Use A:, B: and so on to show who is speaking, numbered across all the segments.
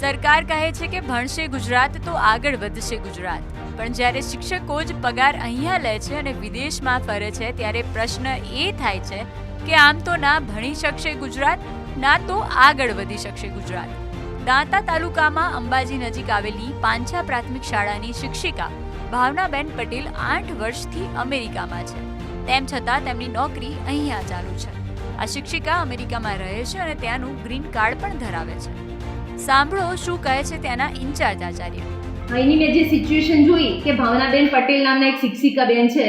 A: સરકાર કહે છે કે ભણશે ગુજરાત તો આગળ વધશે ગુજરાત, પણ જ્યારે શિક્ષકો જ પગાર અહીંયા લે છે અને વિદેશમાં ફરે છે ત્યારે પ્રશ્ન એ થાય છે કે આમ તો ના ભણી શકશે ગુજરાત, ના તો આગળ વધી શકશે ગુજરાત. દાંતા તાલુકામાં અંબાજી નજીક આવેલી પાંછા પ્રાથમિક શાળાની શિક્ષિકા ભાવનાબેન પટેલ 8 વર્ષથી અમેરિકામાં છે. તેમ છતાં તેમની નોકરી અહીંયા ચાલુ છે. આ શિક્ષિકા અમેરિકામાં રહે છે અને ત્યાંનું ગ્રીન કાર્ડ પણ ધરાવે છે. સાંભળો શું કહે છે ત્યાંના ઇન્ચાર્જ આચાર્ય.
B: અહીંની મેં જે સિચ્યુએશન જોઈ કે ભાવનાબેન પટેલ નામના એક શિક્ષિકા બેન છે,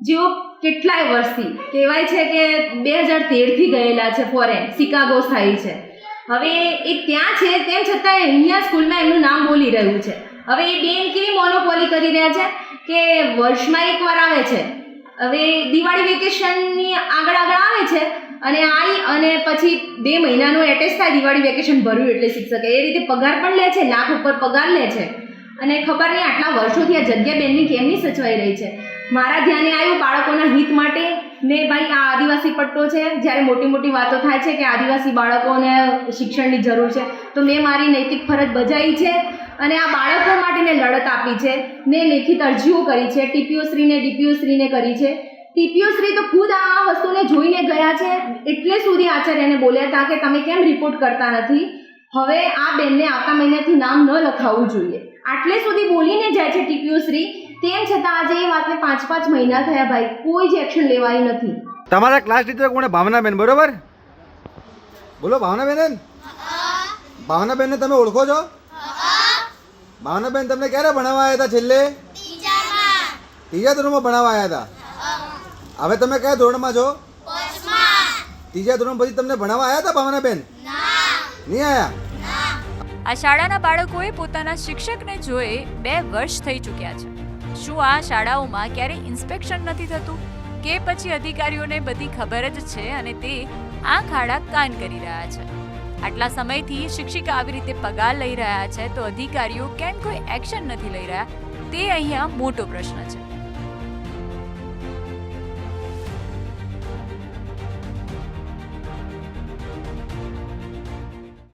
B: જેઓ કેટલાય વર્ષથી કહેવાય છે કે 2013થી ગયેલા છે ફોરેન, શિકાગો સ્થાયી છે. હવે એ ત્યાં છે તેમ છતાં અહીંયા સ્કૂલમાં એમનું નામ બોલી રહ્યું છે. હવે એ બેન કેવી મોનોપોલી કરી રહ્યા છે કે વર્ષમાં એકવાર આવે છે, હવે દિવાળી વેકેશનની આગળ આવે છે અને આવી અને પછી 2 મહિનાનું એટેચ થાય દિવાળી વેકેશન ભર્યું એટલે શિક્ષકે એ રીતે પગાર પણ લે છે, લાખ ઉપર પગાર લે છે. અને ખબર નહીં આટલા વર્ષોથી આ જગ્યા બેનની કેમની સચવાઈ રહી છે. મારા ધ્યાને આવ્યું બાળકોના હિત માટે ને ભાઈ આ આદિવાસી પટ્ટો છે, જ્યારે મોટી મોટી વાતો થાય છે કે આદિવાસી બાળકોને શિક્ષણની જરૂર છે, તો મેં મારી નૈતિક ફરજ બજાવી છે અને આ બાળકો માટે મેં લડત આપી છે. મેં લેખિત અરજીઓ કરી છે, ટીપીઓ શ્રીને ડીપીઓ શ્રીને કરી છે. ટીપીઓ શ્રી તો ખુદ આ વસ્તુને જોઈને ગયા છે, એટલે સુધી આચાર્યને બોલ્યા હતા કે તમે કેમ રિપોર્ટ કરતા નથી, હવે આ બેનને આવતા મહિનાથી નામ ન લખાવવું જોઈએ, આટલે સુધી બોલીને જાય છે ટીપીઓ શ્રી. તેમ છતાં આજે એ વાતને 5 મહિના થયા ભાઈ, કોઈ જ એક્શન લેવાયું નથી.
C: તમારા ક્લાસ ટીચર કોણે? ભાવનાબેન, બરોબર? બોલો ભાવનાબેન. ભાવનાબેનને તમે ઓળખો છો? ભાવનાબેન તમને ક્યારે ભણાવવા આવ્યા હતા? છેલ્લે ત્રીજા ધોરણમાં ભણાવવા આવ્યા હતા. હવે તમે કયા ધોરણમાં છો? ત્રીજા ધોરણ પછી તમને ભણાવવા આવ્યા હતા ભાવનાબેન? નહીં આવ્યા.
A: આ શાળાના બાળકોએ પોતાના શિક્ષકને જોઈ 2 વર્ષ થઈ ચૂક્યા છે. શું આ શાળાઓમાં ક્યારેય ઇન્સ્પેક્શન નથી થતું કે પછી અધિકારીઓને બધી ખબર જ છે અને તે આંખ આડા કાન કરી રહ્યા છે? આટલા સમયથી શિક્ષિકા આવી રીતે પગાર લઈ રહ્યા છે તો અધિકારીઓ કેમ કોઈ એક્શન નથી લઈ રહ્યા? તે અહીંયા મોટો પ્રશ્ન છે.